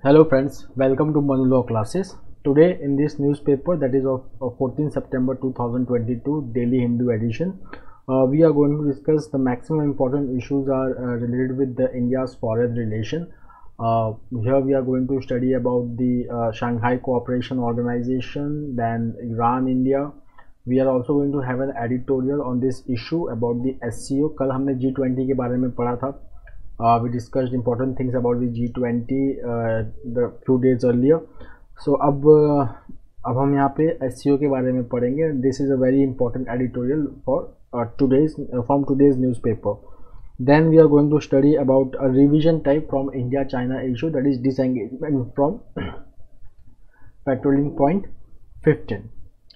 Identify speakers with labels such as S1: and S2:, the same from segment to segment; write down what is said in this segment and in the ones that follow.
S1: Hello friends, welcome to Manu Law classes. Today in this newspaper that is of 14 September 2022 Daily Hindu edition, we are going to discuss the maximum important issues are related with the India's foreign relation. Here we are going to study about the Shanghai Cooperation Organization, then Iran, India. We are also going to have an editorial on this issue about the SCO. कल हमने G20 के बारे में पढ़ा था. We discussed important things about the G20 the few days earlier. So अब हम यहाँ पे SCO के बारे में पढ़ेंगे. This is a very important editorial for from today's newspaper. Then we are going to study about a revision type from India-China issue, that is disengagement from patrolling point 15.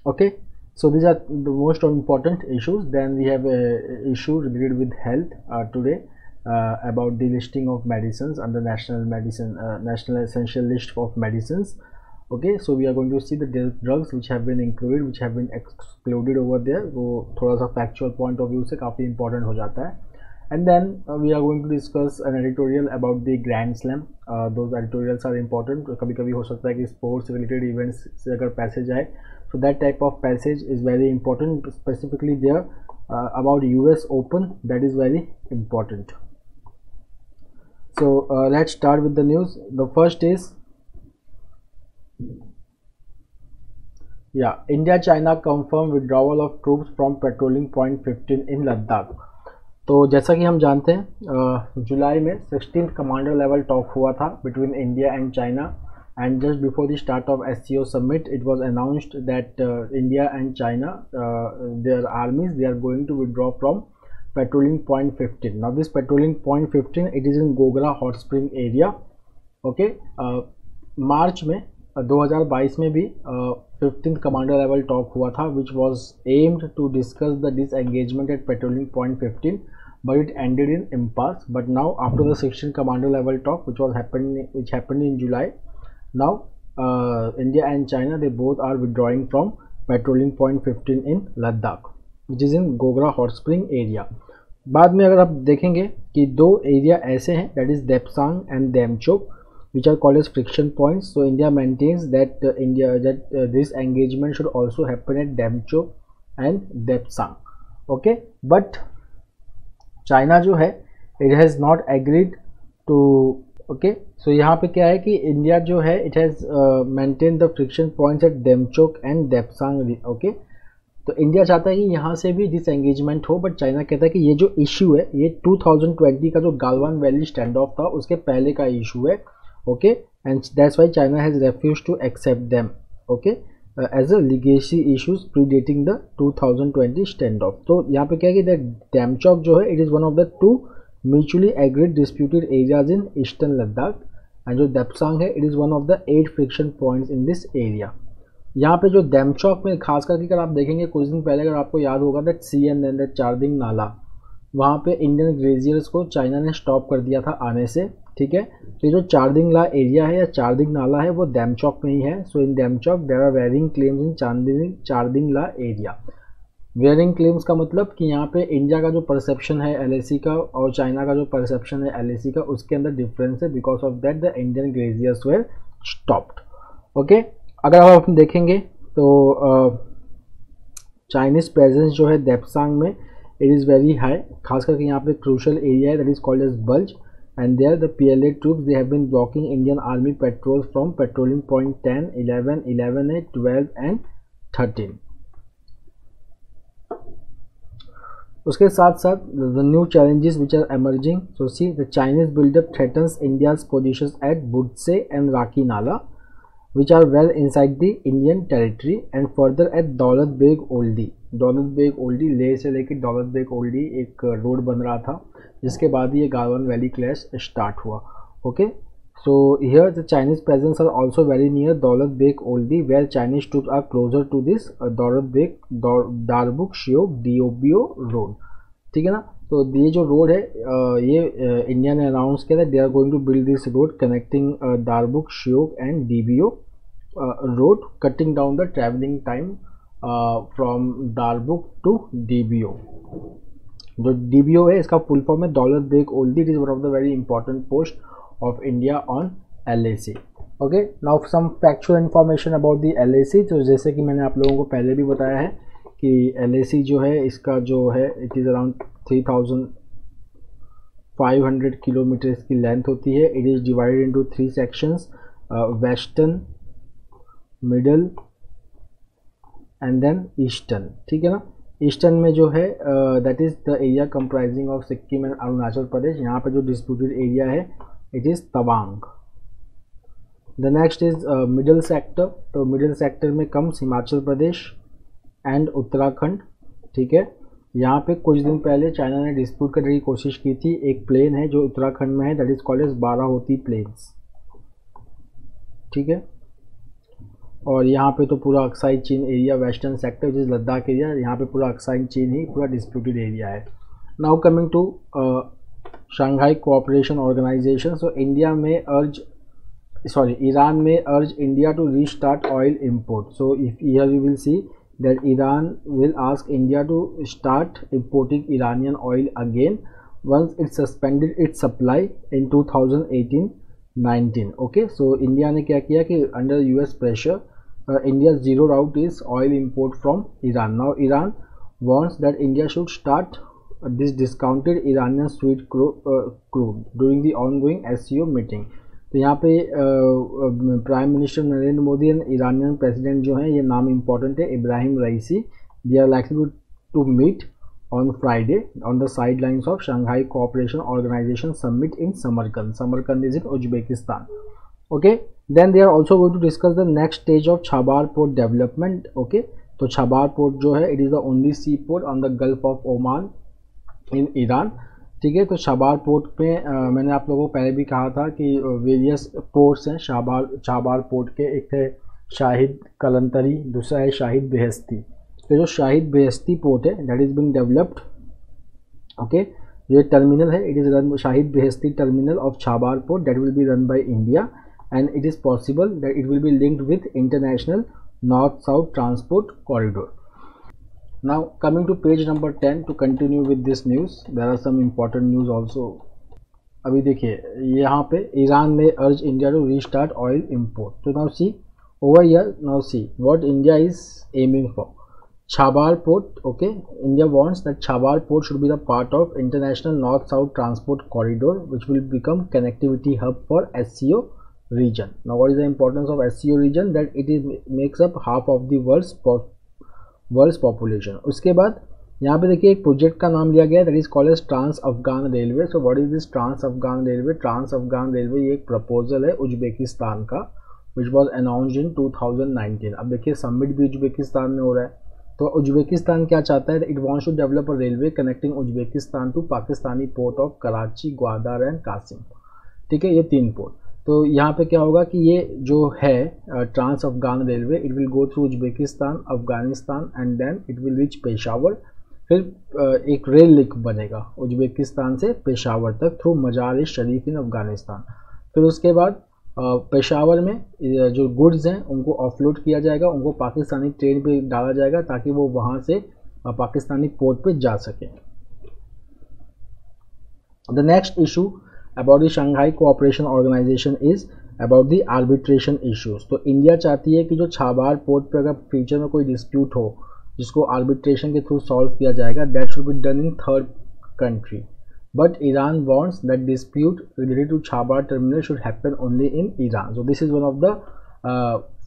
S1: Okay, so these are the most important issues. Then we have a issue related with health today. About the listing of medicines under national essential list of medicines. Okay, so we are going to see the drugs which have been included, which have been excluded over there. वो थोड़ा सा factual point of view से काफ़ी important हो जाता है. And then we are going to discuss an editorial about the Grand Slam. Those editorials are important. कभी कभी हो सकता है कि sports related events से अगर passage आए, so that type of passage is very important. Specifically there about US Open, that is very important. So let's start with the news. The first is India-China confirm withdrawal of troops from patrolling point 15 in Ladakh. तो जैसा कि हम जानते हैं जुलाई में 16th commander level talk हुआ था between India and China, and just before the start of SCO summit it was announced that India and China their armies, they are going to withdraw from patrolling point 15. Now this patrolling point 15, it is in Gogra hot spring area. Okay, मार्च में 2022 में भी 15th commander level talk हुआ था, which was aimed to discuss the disengagement at patrolling point 15, but it ended in impasse. But now after the 16th commander level talk which happened in July, now India and China, they both are withdrawing from patrolling point 15 in Ladakh, which is in Gogra hot spring area. बाद में अगर आप देखेंगे कि दो area ऐसे हैं, that is Depsang and Demchok, which are called as friction points. So India maintains that this engagement should also happen at Demchok and Depsang. Okay, but China जो है it has not agreed to. Okay, so यहाँ पे क्या है कि India जो है it has maintained the friction points at Demchok and Depsang. Okay, तो इंडिया चाहता है कि यहाँ से भी डिसएंगेजमेंट हो, बट चाइना कहता है कि ये जो इशू है ये 2020 का जो गालवान वैली स्टैंड ऑफ था उसके पहले का इशू है. Okay, and that's why China has refuse to accept them. Okay, as a legacy issues predating the 2020 stand off. तो यहाँ पे क्या है कि डेमचौक जो है it is one of the 2 mutually agreed disputed areas in eastern Ladakh, and जो डेप्सांग है it is one of the 8 friction points in this area. यहाँ पे जो डेमचौक में खास करके अगर आप देखेंगे कुछ दिन पहले, अगर आपको याद होगा दैट CNN दैट चारदिंग नाला, वहाँ पे इंडियन ग्लेशियर्स को चाइना ने स्टॉप कर दिया था आने से. ठीक है, तो ये जो चारदिंग ला एरिया है या चारदिंग नाला है वो डेमचौक में ही है. So in Demchok there are varying claims in Charding La area. Varying claims का मतलब कि यहाँ पे इंडिया का जो परसेप्शन है LAC का और चाइना का जो परसेप्शन है LAC का, उसके अंदर डिफरेंस है. Because of that the Indian glaciers were stopped. Okay, अगर आप देखेंगे तो चाइनीज़ प्रेजेंस जो है डेप्सांग में इट इज़ वेरी हाई. खास करके यहाँ पे क्रूशल एरिया है that is called as bulge, and there the PLA troops they have been blocking Indian army patrols from patrolling point 10, 11, 11A, 12 and 13. उसके साथ साथ the new challenges which are emerging. So see the Chinese buildup threatens India's positions at Burtse and Raki Nala, which are well inside the Indian territory, and further at दौलत बेग ओल्डी. दौलत बेग ओल्डी लेह से लेकर दौलत बेग ओल्डी एक road बन रहा था, जिसके बाद ये गालवान वैली क्लैश स्टार्ट हुआ. Okay, so here the Chinese presence are also very near Daulat Beg Oldi, where Chinese troops are closer to this Daulat Beg Darbuk Shyok DOBO road. ठीक है ना, तो ये जो रोड है ये इंडिया ने अनाउंस किया था they are going to build this road connecting Darbuk Shyok and DBO road, cutting down the travelling time from Darbuk to DBO. जो DBO है इसका फुल फॉर्म है Daulat Beg Oldi. It is one of the very important post of India on LAC. Okay, now some factual information about the LAC। तो जैसे कि मैंने आप लोगों को पहले भी बताया है कि LAC जो है इसका जो है इट इज़ अराउंड 3500 किलोमीटर इसकी लेंथ होती है। It is divided into 3 sections, western, middle and then eastern, ठीक है ना। ईस्टर्न में जो है that is the area comprising of Sikkim and Arunachal Pradesh. यहाँ पे जो डिस्प्यूटेड एरिया है it is Tawang. The next is middle sector. तो मिडल सेक्टर में कम्स हिमाचल प्रदेश एंड उत्तराखंड, ठीक है। यहाँ पे कुछ दिन पहले चाइना ने डिस्प्यूट करने की कोशिश की थी। एक प्लेन है जो उत्तराखंड में है that is called as Barahoti plains, ठीक है। और यहाँ पे तो पूरा अक्साई चीन एरिया, वेस्टर्न सेक्टर जिस लद्दाख एरिया, यहाँ पे पूरा अक्साई चीन ही पूरा डिस्प्यूटेड एरिया है। Now coming to Shanghai cooperation organisation. So Iran may urge India to restart oil import. So if here we will see that Iran will ask India to start importing Iranian oil again once it suspended its supply in 2018-19. Okay, so India ने क्या किया कि under US pressure, India zeroed out its oil import from Iran. Now Iran wants that India should start this discounted Iranian sweet crude during the ongoing SCO meeting. तो यहाँ पे prime minister Narendra Modi and Iranian president जो हैं, ये नाम important है, Ibrahim Raisi, they are likely to meet on Friday on the side lines of Shanghai cooperation organisation summit in Samarkand. Samarkand is in Uzbekistan. Okay, then they are also going to discuss the next stage of Chabahar port development. Okay, तो Chabahar port जो है it is the only sea port on the gulf of Oman in Iran, ठीक है। तो Chabahar port पे मैंने आप लोगों को पहले भी कहा था कि वेरियस पोर्ट्स हैं छाबार पोर्ट के। एक है शाहिद कलंतरी, दूसरा है शाहिद बेहस्ती। तो जो शाहिद बेहस्ती पोर्ट है that is being developed, okay. जो टर्मिनल है it is run Shahid Beheshti terminal of Chabahar port that will be run by India and it is possible that it will be linked with international north south transport corridor. Now coming to page number 10 to continue with this news, there are some important news also. अभी देखिए यहाँ पे Iran में urge India to restart oil import. So now see over here, now see what India is aiming for. Chabar port, okay. India wants that Chabar port should be the part of international north-south transport corridor, which will become connectivity hub for SCO region. Now what is the importance of SCO region? That it is makes up half of the world's population. उसके बाद यहाँ पे देखिए एक project का नाम लिया गया that is called as trans Afghan railway. So what is this trans Afghan railway? Trans Afghan railway ये एक प्रपोजल है उज्बेकिस्तान का विच वॉज अनाउंस्ड इन 2019। अब देखिए समिट भी उज्बेकिस्तान में हो रहा है। तो उज्बेकिस्तान क्या चाहता है? It wants to develop a railway connecting Uzbekistan to Pakistani port of Karachi, Gwadar and Qasim, ठीक है, ये 3 पोर्ट। तो यहाँ पे क्या होगा कि ये जो है trans Afghan railway it will go through Uzbekistan, Afghanistan and then it will reach Peshawar. फिर एक रेल लिंक बनेगा उज्बेकिस्तान से पेशावर तक थ्रू मजार शरीफ इन अफगानिस्तान। फिर उसके बाद पेशावर में जो गुड्स हैं उनको ऑफलोड किया जाएगा, उनको पाकिस्तानी ट्रेन पे डाला जाएगा ताकि वो वहाँ से पाकिस्तानी पोर्ट पे जा सकें। The next issue about the Shanghai Cooperation Organization is about the arbitration issues. तो इंडिया चाहती है कि जो छाबार पोर्ट पे अगर फ्यूचर में कोई डिस्प्यूट हो जिसको आर्बिट्रेशन के थ्रू सॉल्व किया जाएगा that should be done in third country, but Iran wants that dispute related to Chabahar terminal should happen only in Iran. So this is one of the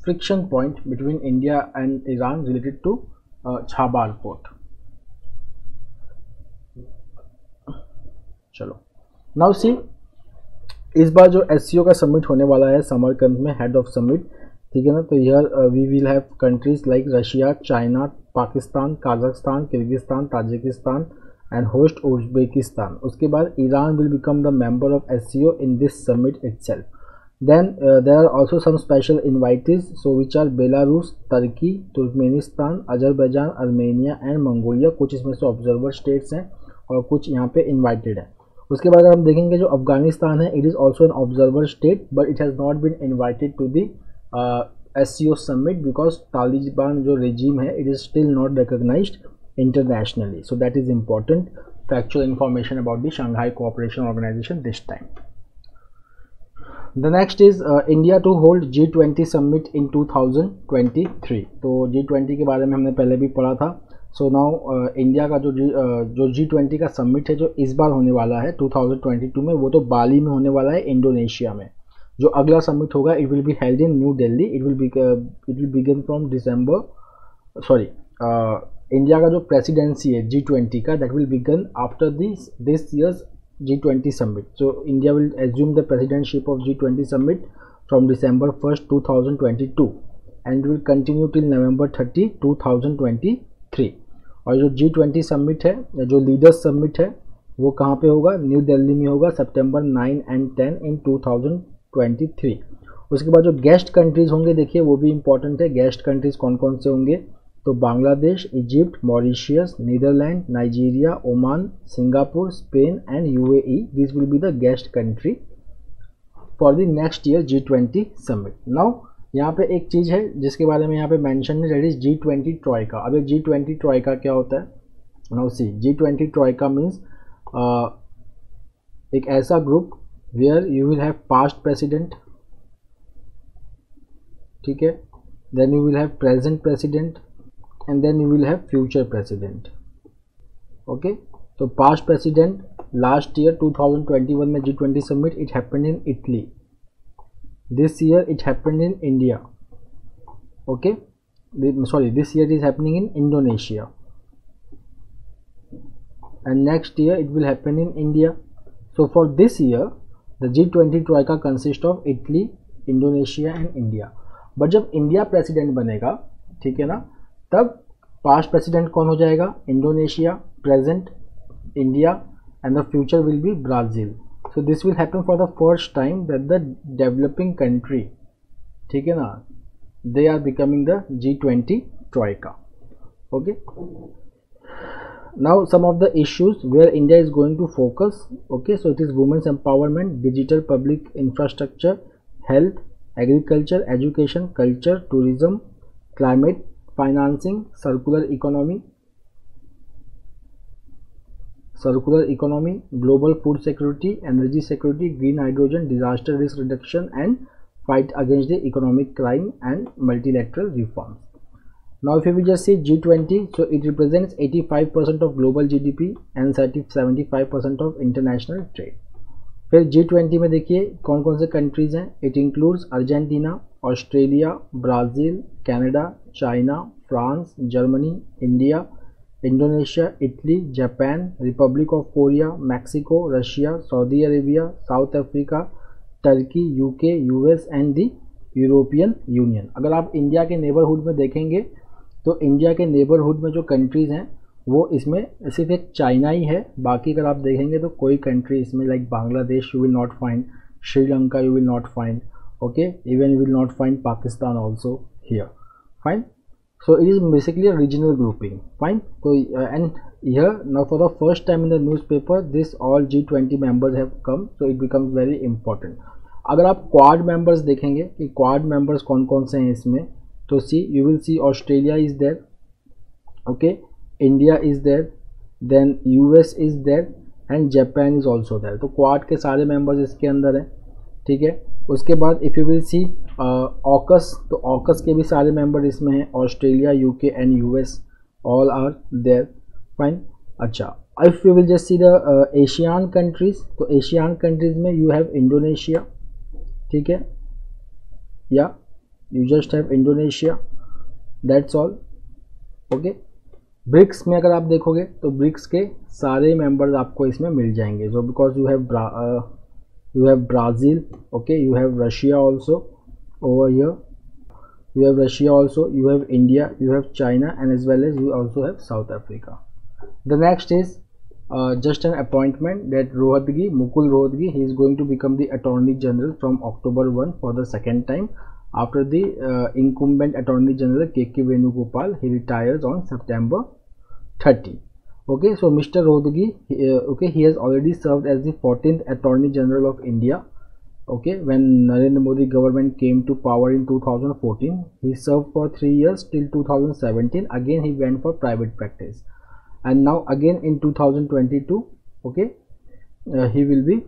S1: friction point between India and Iran related to Chabahar port. चलो now see इस बार जो SCO का summit होने वाला है समरकंद में, head of summit, ठीक है ना। तो here we will have countries like Russia, China, Pakistan, Kazakhstan, Kyrgyzstan, Tajikistan and host Uzbekistan. उसके बाद Iran will become the member of SCO in this summit itself. Then there are also some special invitees so which are Belarus, Turkey, Turkmenistan, Azerbaijan, Armenia and Mongolia. कुछ इसमें से observer states हैं और कुछ यहाँ पे इन्वाइटेड हैं। उसके बाद अगर हम देखेंगे जो अफगानिस्तान है it is also an observer state but it has not been invited to the SCO summit because Taliban जो रेजिम है it is still not recognised internationally. So that is important factual information about the Shanghai cooperation organisation this time. The next is India to hold G20 summit in 2023। तो G20 के बारे में हमने पहले भी पढ़ा था। सो नाउ इंडिया का जो G20 का समिट है जो इस बार होने वाला है 2022 में, वो तो बाली में होने वाला है, इंडोनेशिया में। जो अगला समिट होगा it will be held in New Delhi. It will begin from December, India का जो प्रेसिडेंसी है G20 का, that will began after this year's G20 summit. So India will assume the presidency of G20 summit from December 1st 2022 and will continue till November 30 2023। और जो G20 summit है, जो leaders summit है, वो कहाँ पे होगा? न्यू दिल्ली में होगा, सितंबर 9 and 10 इन 2023। उसके बाद जो गेस्ट कंट्रीज होंगे, देखिए वो भी इंपॉर्टेंट है। गेस्ट कंट्रीज कौन कौन से होंगे? तो Bangladesh, Egypt, Mauritius, Netherland, Nigeria, Oman, Singapore, Spain and UAE। This will be the guest country for the next year G20 summit. Now यहाँ पे एक चीज़ है जिसके बारे में यहाँ पे मेंशन है, दैट इज G20 ट्रॉयका। अब G20 ट्रॉयका क्या होता है? Now see, G20 troika means एक ऐसा group where you will have past president, ठीक है, then you will have present president and then you will have future president। okay, so past president last year 2021 में G20 summit it happened in Italy। this year it happened in India। okay, this year it is happening in Indonesia and next year it will happen in India। so for this year the G20 troika consists of Italy, Indonesia and India। but जब India president बनेगा, ठीक है ना, तब past president कौन हो जाएगा? Indonesia, present India and the future will be Brazil. So this will happen for the first time that the developing country, ठीक है ना, they are becoming the G20 troika. Okay, now some of the issues where India is going to focus. Okay, so it is women's empowerment, digital public infrastructure, health, agriculture, education, culture, tourism, climate financing, circular economy, global food security, energy security, green hydrogen, disaster risk reduction and fight against the economic crime and multilateral reforms. Now if you will just C G20, so it represents 85% of global GDP and 75% of international trade। फिर G20 में देखिए कौन कौन से countries हैं। It includes Argentina, Australia, Brazil, Canada, China, France, Germany, India, Indonesia, Italy, Japan, Republic of Korea, Mexico, Russia, Saudi Arabia, south Africa, Turkey, UK, US and the European union. अगर आप India के neighbourhood में देखेंगे तो India के neighbourhood में जो countries हैं वो इसमें सिर्फ एक चाइना ही है। बाकी अगर आप देखेंगे तो कोई कंट्री इसमें like Bangladesh you will not find, Sri Lanka you will not find, okay, even you will not find Pakistan also here. Fine, so it is basically a regional grouping। fine, so and here now for the first time in the newspaper this all G20 members have come, so it becomes very important। अगर आप quad members देखेंगे कि quad members कौन कौन से हैं इसमें, तो see you will see Australia is there, okay, India is there, then US is there and Japan is also there. तो क्वाड के सारे मेंबर्स इसके अंदर हैं, ठीक है। उसके बाद if you will see AUKUS, तो ऑकस के भी सारे मेंबर इसमें हैं, Australia, UK and US all are there. Fine, अच्छा, if you will just see the Asian countries, तो एशियन कंट्रीज में यू हैव इंडोनेशिया, ठीक है, या you just have Indonesia, that's all. Okay, BRICS में अगर आप देखोगे तो ब्रिक्स के सारे मेंबर्स आपको इसमें मिल जाएंगे। So because you have Brazil, okay, you have Russia also over here, you have Russia also, you have India, you have China, and as well as you also have South Africa। The next is just an appointment that Rohatgi, Mukul Rohatgi, he is going to become the Attorney General from October 1 for the second time after the incumbent Attorney General KK Venugopal, he retires on September 30। Okay, so Mr. Rohatgi, okay, he has already served as the 14th Attorney General of India, okay, when Narendra Modi government came to power in 2014. He served for 3 years till 2017. Again he went for private practice, and now again in 2022, okay, he will be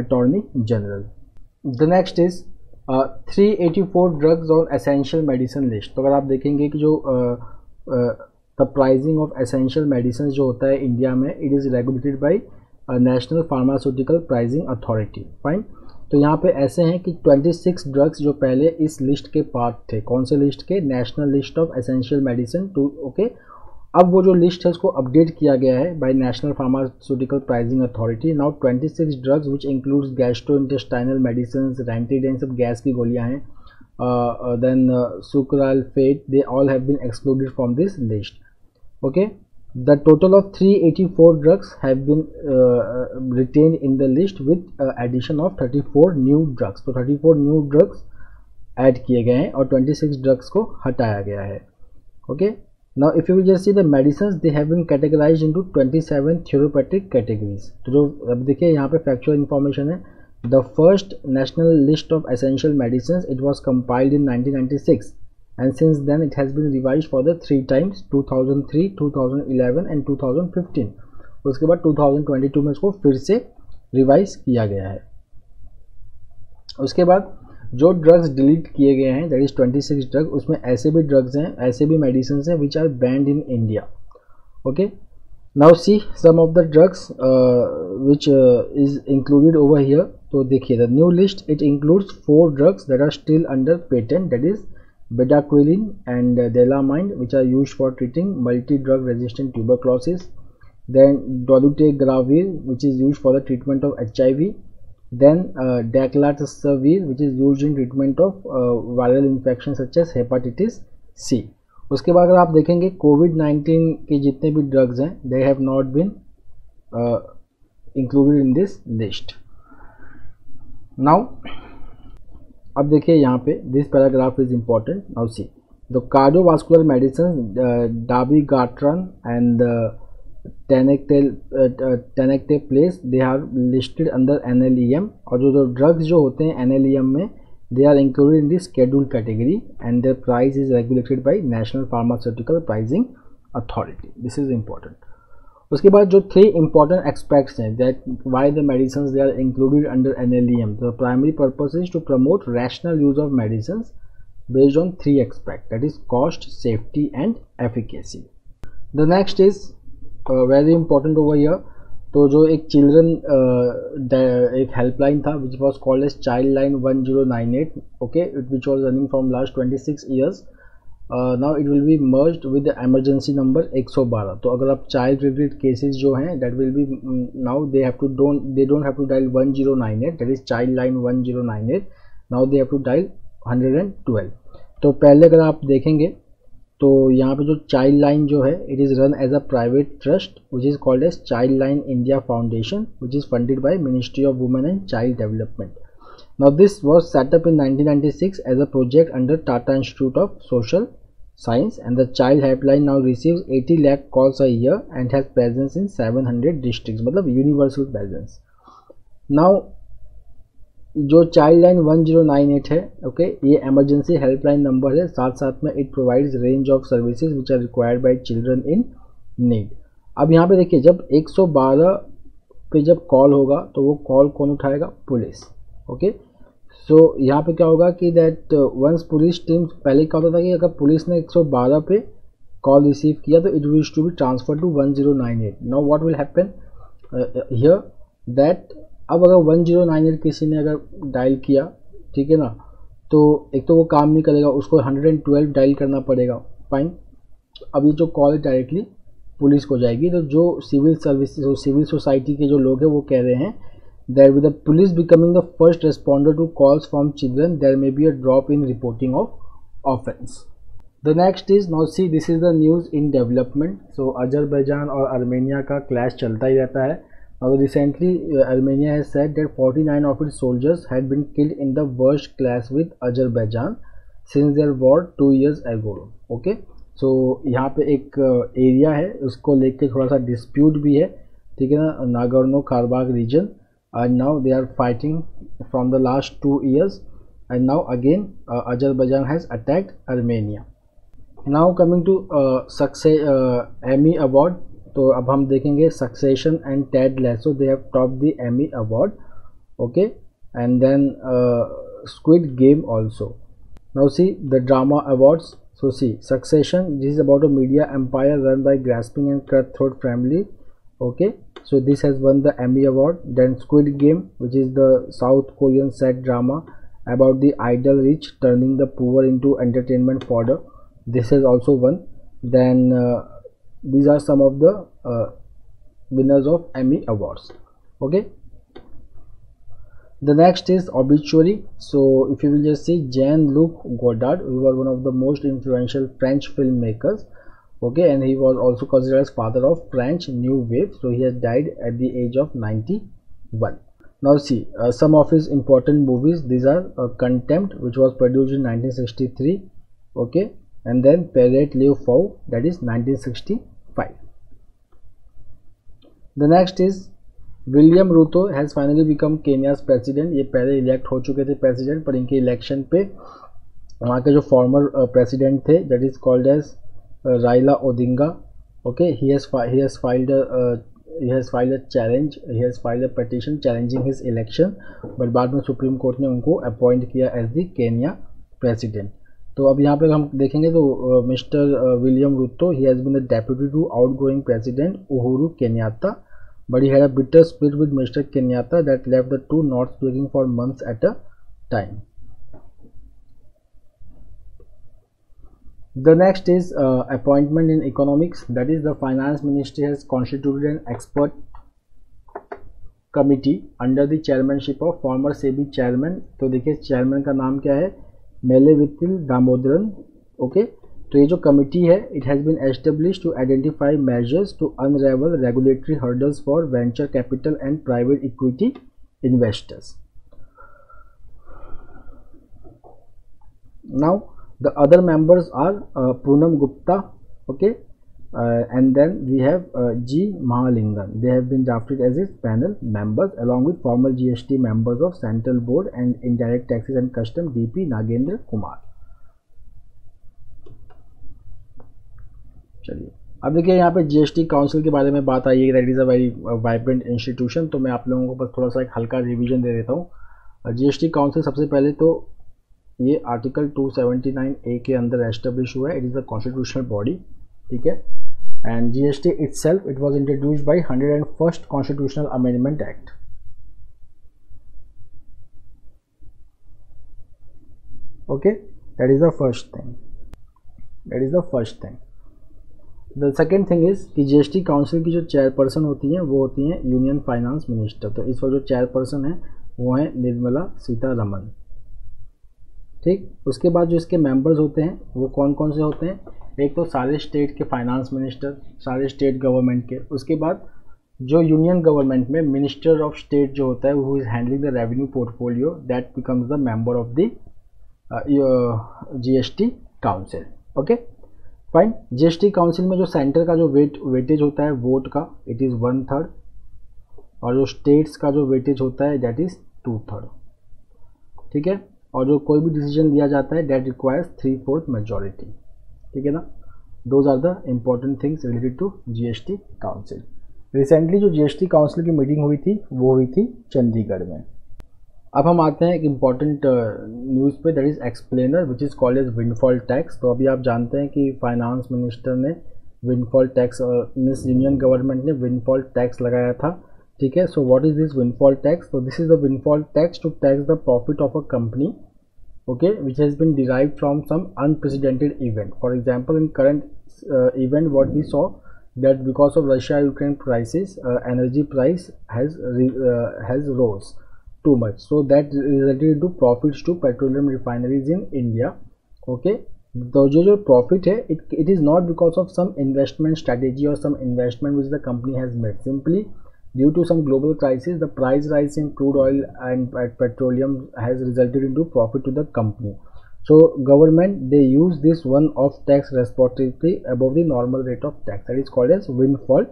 S1: Attorney General। The next is 384 drugs on essential medicine list. तो अगर आप देखेंगे कि जो the pricing of essential medicine जो होता है India में, it is regulated by national pharmaceutical pricing authority. Fine. तो यहाँ पे ऐसे हैं कि 26 ड्रग्स जो पहले इस लिस्ट के पार्ट थे, कौन से लिस्ट के, national list of essential medicine too, okay. अब वो जो लिस्ट है उसको अपडेट किया गया है by national pharmaceutical pricing authority. Now 26 drugs which includes gastrointestinal medicine, ranitidine, सब गैस की गोलियाँ हैं, then sucralfate, they all have been excluded from this list, okay. The total of 384 drugs have been retained in the list with addition of 34 new drugs. तो 34 new drugs add किए गए हैं और 26 drugs को हटाया गया है, okay. Now if you will just see the medicines, they have been categorized into 27 therapeutic categories. तो जो अब देखिए यहाँ पे factual information है, the first national list of essential medicines, it was compiled in 1996. And since then it has been revised for the 3 times, 2003, 2011 and 2015. उसके बाद 2022 में इसको फिर से रिवाइज किया गया है। उसके बाद जो ड्रग्स डिलीट किए गए हैं, दैट इज 26 ड्रग, उसमें ऐसे भी ड्रग्स हैं, ऐसे भी मेडिसिन हैं which are banned in India, okay. Now see some of the drugs which is included over here. तो देखिए the new list, it includes 4 drugs that are still under patent, that is bedaquiline and delamine, which are used for treating multi-drug resistant tuberculosis. Then dolutegravir, which is used for the treatment of HIV. Then daclazavir, which is used in treatment of viral infections such as hepatitis C. उसके बाद अगर आप देखेंगे COVID-19 के जितने भी drugs हैं, they have not been included in this list. Now अब देखिए यहाँ पे this paragraph is important. Now see the cardiovascular medicine dabigatran and tenecteplase, they are listed under NLEM। और जो ड्रग्स जो होते हैं NLEM में, they are included in this schedule category and their price is regulated by national pharmaceutical pricing authority. This is important. उसके बाद जो 3 important aspects हैं, that why the medicines they are included under NLEM. The primary purpose is to promote rational use of medicines based on 3 aspects, that is cost, safety and efficacy. The next is very important over here. तो जो एक children एक helpline था which was called as Childline 1098, okay, which was running from last 26 years. Now it will be merged with the emergency number 112. तो अगर आप child related cases जो हैं, that will be now they don't have to dial 1098, that is child line 1098. now they have to dial 112. तो पहले अगर आप देखेंगे तो यहाँ पे जो चाइल्ड लाइन जो है, it is run as a private trust which is called as Child Line India Foundation, which is funded by Ministry of Women and Child Development. Now this was set up in 1996 as a project under Tata Institute of Social Science, and the child helpline now receives 80 lakh calls a year and has presence in 700 districts, मतलब universal presence. Now जो child line 1098 है, okay, ये emergency helpline number है, साथ साथ में it provides range of services which are required by children in need. अब यहाँ पे देखिए, जब 112 पे जब कॉल होगा तो वो कॉल कौन उठाएगा? Police, okay. सो यहाँ पे क्या होगा कि दैट वंस पुलिस टीम, पहले क्या होता था कि अगर पुलिस ने 112 पे कॉल रिसीव किया तो it will to be transfer to 1098। Now what will happen here that, अब अगर 1098 किसी ने अगर डायल किया, ठीक है ना, तो एक तो वो काम नहीं करेगा, उसको 112 डायल करना पड़ेगा, फाइन। अब ये जो कॉल है डायरेक्टली पुलिस को जाएगी। तो जो सिविल सर्विसेज और सिविल सोसाइटी के जो लोग हैं वो कह रहे हैं that with the police becoming the first responder to calls from children, there may be a drop in reporting of offense. The next is, now see this is the news in development. So Azerbaijan और Armenia का clash चलता ही रहता है। Now recently Armenia has said that 49 of its soldiers had been killed in the worst clash with Azerbaijan since their war 2 years ago. Okay, so यहाँ पे एक area है, उसको लेके थोड़ा सा डिस्प्यूट भी है, ठीक है ना, Nagorno Karabakh reason, and now they are fighting from the last 2 years, and now again Azerbaijan has attacked Armenia. Now coming to Emmy award, तो अब हम देखेंगे Succession and Ted Lasso, they have topped the Emmy award, okay. and then Squid Game also. Now see the drama awards. So see, Succession, this is about a media empire run by grasping and cutthroat family. Okay, so this has won the Emmy award. Then Squid Game, which is the South Korean set drama about the idle rich turning the poor into entertainment fodder. This has also won. Then these are some of the winners of Emmy awards. Okay, the next is Obituary. So if you will just see, Jean-Luc Godard, who was one of the most influential French filmmakers. Okay, and he was also considered as father of French New Wave. So he has died at the age of 91. Now see some of his important movies. These are Contempt, which was produced in 1963. Okay, and then Perret Le Fou, that is 1965. The next is William Ruto has finally become Kenya's president. ये पहले elect हो चुके थे president, पर इनके election पे वहाँ के जो फॉर्मर प्रेसिडेंट थे, that is called as Raila Odinga. Okay, he has filed a challenge, he has filed a petition challenging his election, but बाद में सुप्रीम कोर्ट ने उनको अपॉइंट किया एज द केनिया प्रेसिडेंट. तो अब यहाँ पे हम देखेंगे तो mister William Ruto, he has been the deputy to outgoing president Uhuru Kenyatta, but he had a bitter split with Mr. Kenyatta that left the two not speaking for months at a time. The next is appointment in economics, that is the finance ministry has constituted an expert committee under the chairmanship of former SEBI chairman. तो देखिए chairman का नाम क्या है, मेलेवितिल Damodaran. Okay, तो ये जो committee है, it has been established to identify measures to unravel regulatory hurdles for venture capital and private equity investors. Now the other members are Poonam Gupta. Okay, and then we have G Mahalingam. They have been drafted as its panel members along with former GST members of central board and indirect taxes and custom DP Nagendra Kumar. चलिए अब देखिए यहाँ पे GST council के बारे में बात आई है, that is a very vibrant institution. तो मैं आप लोगों को बस थोड़ा सा एक हल्का रिवीजन दे देता हूँ. जीएसटी काउंसिल सबसे पहले तो ये आर्टिकल 279A के अंदर एस्टेब्लिश हुआ है. It is a constitutional body. ठीक है, and GST itself it was introduced by 101st constitutional amendment act. Okay, that is the first thing. The second thing is कि जीएसटी काउंसिल की जो chairperson होती हैं वो होती हैं यूनियन फाइनेंस मिनिस्टर. तो इस वक्त जो चेयरपर्सन है वो हैं निर्मला सीतारमन. ठीक, उसके बाद जो इसके मेंबर्स होते हैं वो कौन कौन से होते हैं, एक तो सारे स्टेट के फाइनेंस मिनिस्टर, सारे स्टेट गवर्नमेंट के. उसके बाद जो यूनियन गवर्नमेंट में मिनिस्टर ऑफ स्टेट जो होता है who is handling the revenue portfolio, that becomes the member of the GST council. Okay fine. GST council में जो सेंटर का जो वेटेज होता है वोट का, इट इज़ 1/3, और जो स्टेट्स का जो वेटेज होता है दैट इज़ 2/3. ठीक है, और जो कोई भी डिसीजन लिया जाता है दैट रिक्वायर्स 3/4 मेजॉरिटी. ठीक है ना. Those are the important things related to GST council. Recently जो जीएसटी काउंसिल की मीटिंग हुई थी वो हुई थी चंडीगढ़ में. अब हम आते हैं एक इम्पॉर्टेंट न्यूज़ पे, that is explainer which is called as windfall tax. तो अभी आप जानते हैं कि फाइनेंस मिनिस्टर ने विंडफॉल टैक्स, मिस यूनियन गवर्नमेंट ने विंडफॉल टैक्स लगाया था. ठीक है, so what is this windfall tax? तो this is the windfall tax to tax the profit of a company, okay, which has been derived from some unprecedented event. For example in current event what we saw that because of Russia-Ukraine crisis, energy price has rose too much, so that resulted into profits to petroleum refineries in India. Okay, तो जो profit है, it is not because of some investment strategy or some investment which the company has made. Simply due to some global crisis, the price rise in crude oil and petroleum has resulted into profit to the company. So government they use this one-off tax retrospectively above the normal rate of tax, that is called as windfall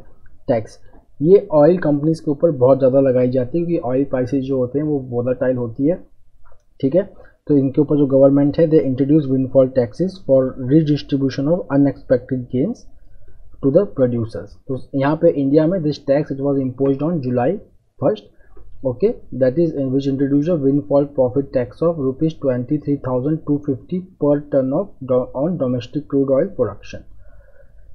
S1: tax. ये oil companies के ऊपर बहुत ज़्यादा लगाई जाती है क्योंकि oil prices जो होते हैं वो वोलेटाइल होती है. ठीक है, तो इनके ऊपर जो गवर्नमेंट है they introduce windfall taxes for redistribution of unexpected gains to the producers. तो यहाँ पे इंडिया में this tax it was imposed on July 1st okay, that is which introduced a windfall profit tax of rupees 23,250 per ton of on domestic crude oil production.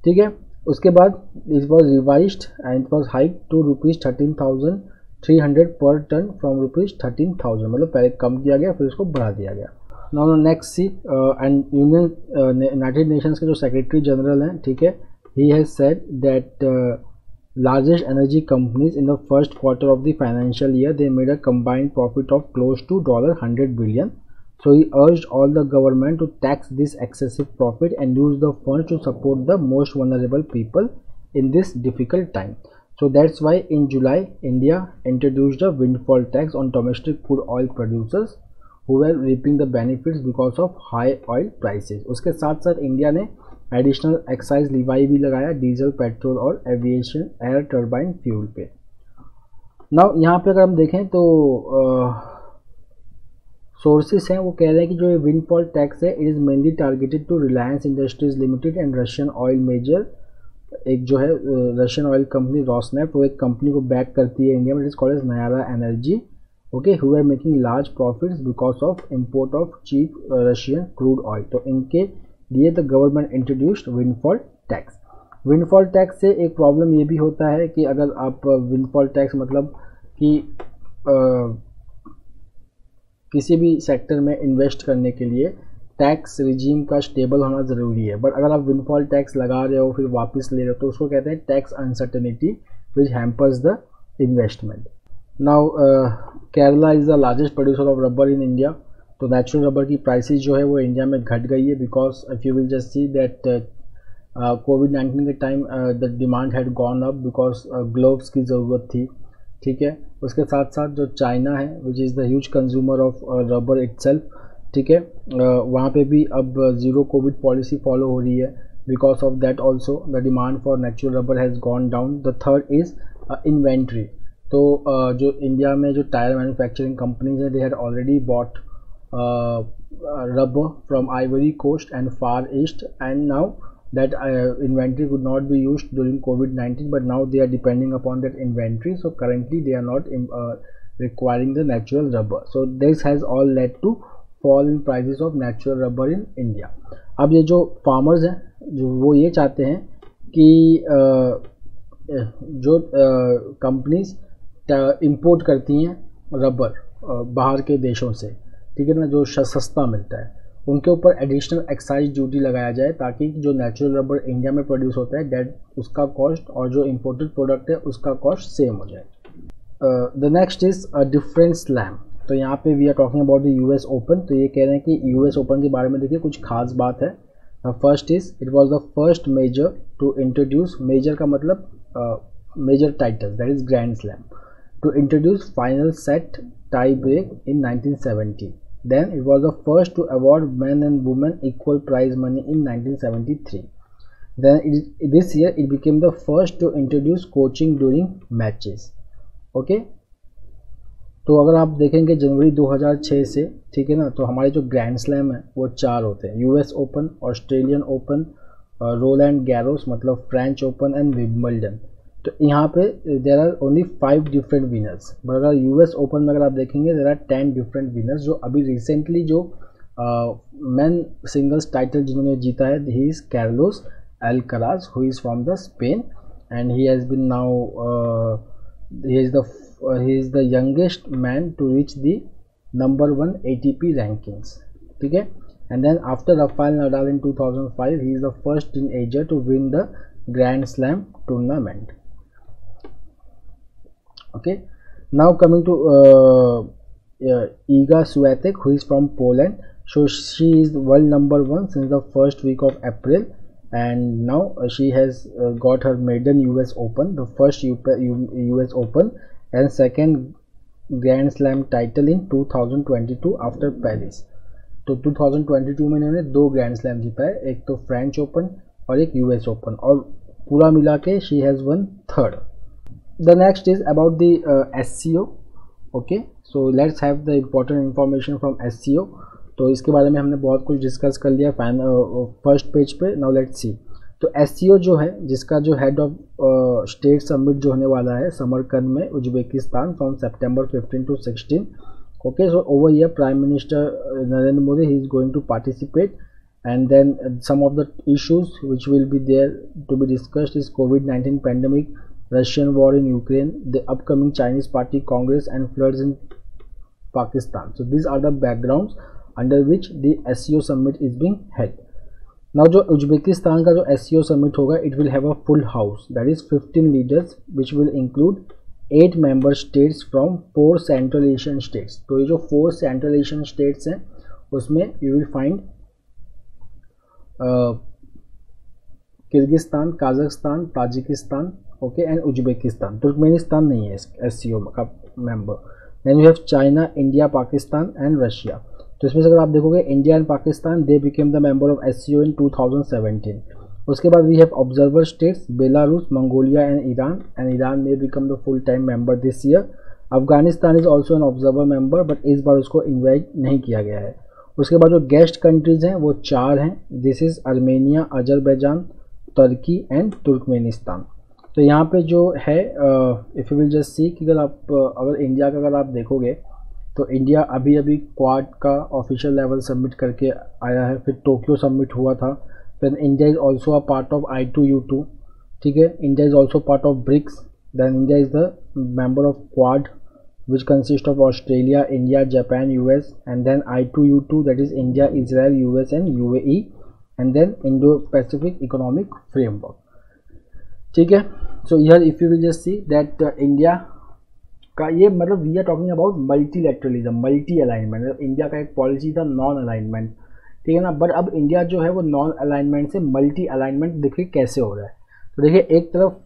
S1: ठीक है, उसके बाद it was revised and it was hiked to rupees 13,300 per ton from rupees 13,000, मतलब पहले कम किया गया फिर उसको बढ़ा दिया गया. Now next see and Union United Nations के जो सेक्रेटरी जनरल हैं, ठीक है, he has said that largest energy companies in the first quarter of the financial year they made a combined profit of close to $100 billion. So he urged all the government to tax this excessive profit and use the funds to support the most vulnerable people in this difficult time. So that's why in July India introduced a windfall tax on domestic crude oil producers who were reaping the benefits because of high oil prices. उसके साथ साथ India ने additional excise Levi भी लगाया diesel, petrol और aviation air turbine fuel पे. Now यहाँ पे अगर हम देखें तो सोर्सेस हैं वो कह रहे हैं कि जो ये विंडफॉल टैक्स है it is mainly targeted to Reliance industries limited and Russian oil major. एक जो है रशियन ऑयल कंपनी रॉसनेफ्ट, वो एक कंपनी को बैक करती है इंडिया में, it is called as Nayara energy. Okay, who are making large profits because of import of cheap Russian crude oil. तो इनके लिए the government introduced windfall tax. Windfall tax से एक प्रॉब्लम ये भी होता है कि अगर आप विंडफॉल टैक्स मतलब कि किसी भी सेक्टर में इन्वेस्ट करने के लिए टैक्स रिजीम का स्टेबल होना ज़रूरी है. बट अगर आप विंडफॉल टैक्स लगा रहे हो फिर वापस ले रहे हो तो उसको कहते हैं tax uncertainty which hampers the investment. Now Kerala is the largest producer of rubber in India. तो नेचुरल रबर की प्राइसेस जो है वो इंडिया में घट गई है because if you will just see that कोविड-19 के time the demand had gone up because gloves की ज़रूरत थी. ठीक है, उसके साथ साथ जो चाइना है which is the huge consumer of rubber itself, ठीक है, वहाँ पे भी अब ज़ीरो कोविड पॉलिसी फॉलो हो रही है. Because of that also the demand for natural rubber has gone down. The third is inventory. तो जो इंडिया में जो टायर मैन्युफैक्चरिंग कंपनीज हैं they had already bought rubber from Ivory Coast and Far East, and now that inventory could not be used during COVID-19, but now they are depending upon that inventory. So currently they are not requiring the natural rubber. So this has all led to fall in prices of natural rubber in India. अब ये जो farmers हैं जो वो ये चाहते हैं कि जो कंपनीज इंपोर्ट करती हैं रबर बाहर के देशों से, ठीक है ना, जो सस्ता मिलता है, उनके ऊपर एडिशनल एक्साइज ड्यूटी लगाया जाए ताकि जो नेचुरल रबर इंडिया में प्रोड्यूस होता है डेट उसका कॉस्ट और जो इम्पोर्टेड प्रोडक्ट है उसका कॉस्ट सेम हो जाए. The next is a different slam. तो यहाँ पे we are talking about the US open. तो ये कह रहे हैं कि यूएस ओपन के बारे में देखिए कुछ खास बात है. First is it was the first major to introduce, major का मतलब major title, that is grand slam, to introduce final set tie break in 1970. Then it was the first to award men and women equal prize money in 1973. Then this year it became the first to introduce coaching during matches. Okay? तो अगर आप देखेंगे जनवरी 2006 से, ठीक है ना, तो हमारे जो ग्रैंड स्लैम है वो 4 होते हैं. US open, Australian open, Roland Garros मतलब फ्रेंच ओपन एंड विंबलडन. तो यहाँ पे there are only 5 different winners. But अगर यूएस ओपन में अगर आप देखेंगे देर आर 10 डिफरेंट विनर्स. जो अभी रिसेंटली जो मेन सिंगल्स टाइटल जिन्होंने जीता है he is Carlos Alcaraz who is from the Spain and he has been now he is the youngest man to reach the number 1 ATP rankings. ठीक है, and then after Rafael Nadal in 2005 he is the first teenager to win the grand slam tournament. Okay, now coming to Iga Swiatek, who is from Poland. So she is world number 1 since the first week of April, and now she has got her maiden US Open, the first US Open and second Grand Slam title in 2022 after Paris. तो 2022 में इन्होंने 2 grand slam जीता है, एक तो French open और एक US open, और पूरा मिला के she has one 3rd. The next is about the SCO. Okay, so let's have the important information from SCO. तो इसके बारे में हमने बहुत कुछ डिस्कस कर लिया फर्स्ट पेज पे. Now let's see. तो एससीओ जो है, जिसका जो हेड ऑफ स्टेट समिट जो होने वाला है समरकंद में Uzbekistan from September 15 to 16. Okay, so over here Prime Minister Narendra Modi, he is going to participate, and then some of the issues which will be there to be discussed is COVID-19 pandemic, Russian war in Ukraine, the upcoming Chinese Party Congress, and floods in Pakistan. So these are the backgrounds under which the SCO summit is being held. Now जो Uzbekistan का जो SCO summit होगा, it will have a full house, that is 15 leaders, which will include 8 member states from 4 Central Asian states. तो ये जो 4 Central Asian states हैं उसमें you will find Kyrgyzstan, Kazakhstan, Tajikistan, okay, and Uzbekistan. Turkmenistan नहीं है SCO का member. Then you have China, India, Pakistan and Russia. तो इसमें से अगर आप देखोगे India and Pakistan, they became the member of SCO in 2017. उसके बाद we have observer states Belarus, Mongolia and Iran में become the full time member this year. Afghanistan is also an observer member, but इस बार उसको इन्वाइट नहीं किया गया है. उसके बाद जो गेस्ट कंट्रीज हैं वो 4 हैं. This is Armenia, Azerbaijan, Turkey and Turkmenistan. तो यहाँ पे जो है if you will just see कि अगर इंडिया का अगर आप देखोगे तो इंडिया अभी क्वाड का ऑफिशियल लेवल सबमिट करके आया है, फिर टोक्यो सबमिट हुआ था. Then India is also a part of I2U2. ठीक है, India is also part of BRICS. Then India is the member of Quad which consists of Australia, India, Japan, US, and then I2U2, that is India, Israel, US and UAE, and then Indo-Pacific Economic Framework. ठीक है, so here if you will just see that India का ये मतलब we are talking about multilateralism, multi alignment. India का एक policy था non alignment, ठीक है ना, बट अब इंडिया जो है वो नॉन अलाइनमेंट से मल्टी अलाइनमेंट देखिए कैसे हो रहा है. तो देखिए एक तरफ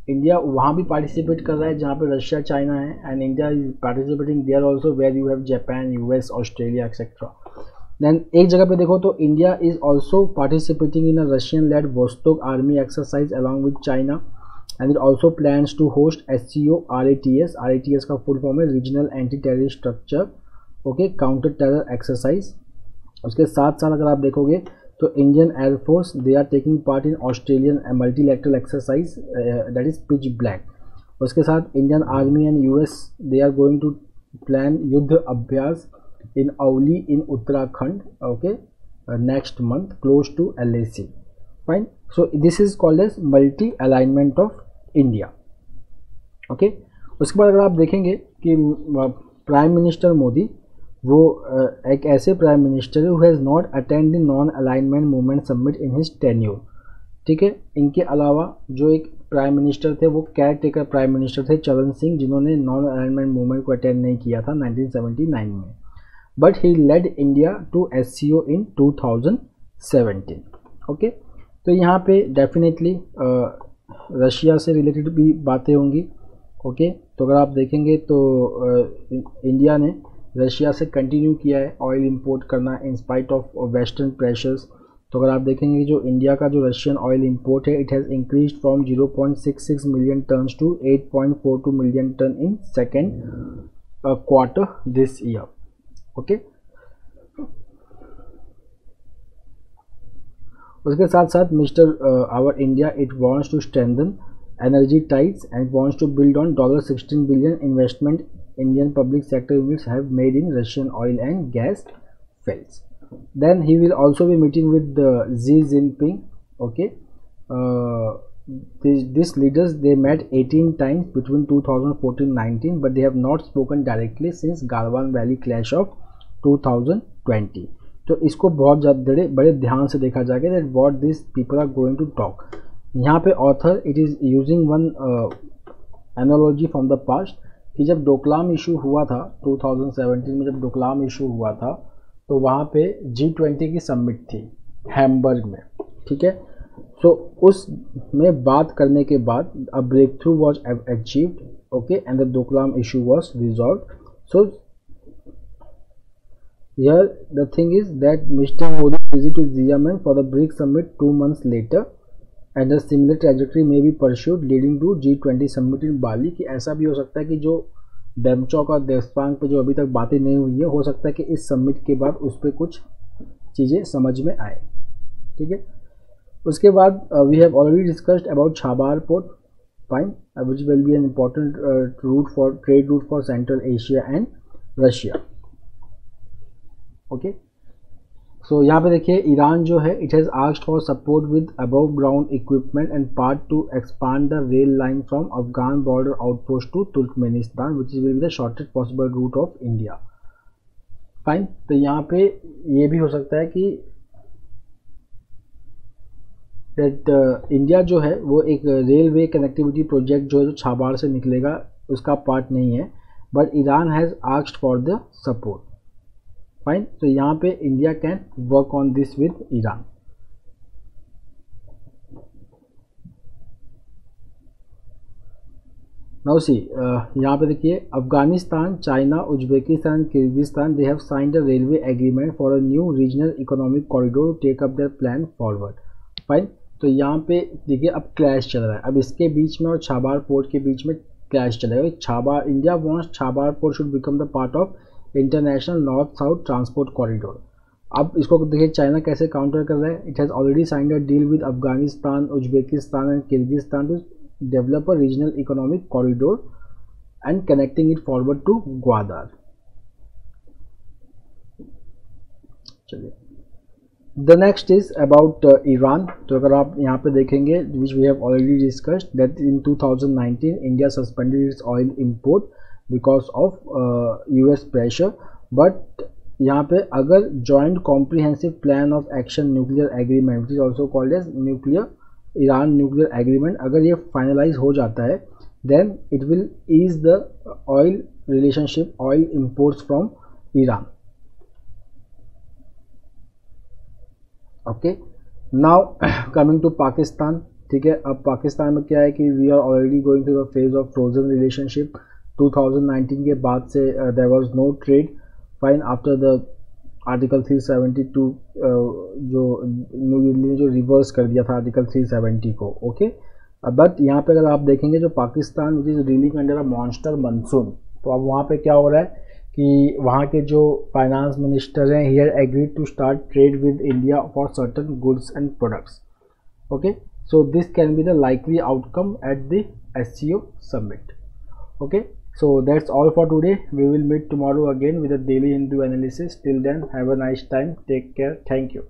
S1: इंडिया वहाँ भी पार्टिसिपेट कर रहा है जहाँ पे रशिया, चाइना है, and India is participating there also where you have Japan, US, Australia etcetera. Then एक जगह पे देखो तो India is also participating in a Russian led Vostok army exercise along with China, and it also plans to host SCO RATS. RATS का full form है regional anti terror structure, okay, counter terror exercise. उसके साथ साथ अगर आप देखोगे तो Indian air force they are taking part in Australian multilateral exercise that is pitch black. उसके साथ Indian army and US they are going to plan Yudh Abhyas in Auli in Uttarakhand, okay, next month close to LAC. Fine, so this is called as multi alignment of India. Okay, उसके बाद अगर आप देखेंगे कि prime minister Modi वो एक ऐसे prime minister who has not attend the non alignment movement summit in his tenure. ठीक है, इनके अलावा जो एक प्राइम मिनिस्टर थे वो केयर टेकर प्राइम मिनिस्टर थे चरण सिंह, जिन्होंने नॉन अलाइनमेंट मूवमेंट को अटेंड नहीं किया था 1979 में, but he led India to SCO in 2017. Okay, तो यहाँ पे डेफिनेटली रशिया से रिलेटेड भी बातें होंगी. ओके, तो अगर आप देखेंगे तो इंडिया ने रशिया से कंटिन्यू किया है ऑयल इंपोर्ट करना in spite of western pressures. तो अगर आप देखेंगे कि जो इंडिया का जो रशियन ऑयल इंपोर्ट है it has increase from 0.66 million tons to 8.42 million ton in second quarter this year. Okay, उसके साथ साथ mister our India it wants to strengthen energy ties and wants to build on $16 billion investment Indian public sector units have made in Russian oil and gas fields. Then he will also be meeting with Xi Jinping. Okay, these leaders they met 18 times between 2014-19, but they have not spoken directly since Galwan Valley clash of 2020. तो इसको बहुत ज़्यादा बड़े ध्यान से देखा जाएगा that what these people are going to talk. यहाँ पे author it is using one analogy from the past कि जब डोकलाम इशू हुआ था 2017 में, जब डोकलाम इशू हुआ था तो वहाँ पे G20 की समिट थी हैम्बर्ग में. ठीक है, सो उस में बात करने के बाद a breakthrough was achieved, okay, and the Doklam issue was resolve. So here the thing is that Mr. Modi visited Xiamen for the BRICS summit 2 months later. And the similar trajectory में भी pursued leading to G20 summit in Bali. कि ऐसा भी हो सकता है कि जो डेमचौक और देशपांग पे जो अभी तक बातें नहीं हुई है, हो सकता है कि इस समिट के बाद उस पर कुछ चीज़ें समझ में आए. ठीक है, उसके बाद we have already discussed about Chabahar port, fine, which will be an important route for trade route for central Asia and Russia. Okay, so यहाँ पे देखिए ईरान जो है it has asked for support with above ground equipment and part to expand the rail line from Afghan border outpost to Turkmenistan which will be the shortest possible route of India. Fine, तो यहाँ पे ये भी हो सकता है कि that India जो है वो एक रेलवे कनेक्टिविटी प्रोजेक्ट जो है जो छाबार से निकलेगा उसका पार्ट नहीं है, but Iran has asked for the support. Fine, तो यहाँ पे India can work on this with Iran. Now see, यहाँ पे देखिए Afghanistan, China, Uzbekistan, Kyrgyzstan they have signed a railway agreement for a new regional economic corridor take up their plan forward. Fine, तो यहाँ पे देखिए अब क्लैश चल रहा है, अब इसके बीच में और छाबार पोर्ट के बीच में क्लैश चलेगा। Chabahar, India wants Chabahar port should become the part of international north south transport corridor. अब इसको देखिए चाइना कैसे काउंटर कर रहा है। It has already signed a deal with Afghanistan, Uzbekistan and Kyrgyzstan to develop a regional economic corridor and connecting it forward to Gwadar. चलिए, the next is about Iran. तो अगर आप यहाँ पे देखेंगे which we have already discussed that in 2019 India suspended its oil import because of US pressure, but यहाँ पे अगर joint comprehensive plan of action nuclear agreement which is also called as nuclear Iran nuclear agreement, अगर ये finalise हो जाता है then it will ease the oil relationship, oil imports from Iran. Okay, now coming to Pakistan. ठीक है, अब पाकिस्तान में क्या है कि we are already going to the phase of frozen relationship. 2019 के बाद से there was no trade, fine, after the article 372 जो न्यू दिल्ली ने जो रिवर्स कर दिया था आर्टिकल 370 को। ओके, बट यहाँ पे अगर आप देखेंगे जो Pakistan which is reeling under a monster monsoon, तो अब वहाँ पे क्या हो रहा है कि वहाँ के जो फाइनेंस मिनिस्टर हैं here agreed to start trade with India for certain goods and products. Okay, so this can be the likely outcome at the SCO summit. Okay, so that's all for today. We will meet tomorrow again with a daily Hindu analysis. Till then, have a nice time. Take care. Thank you.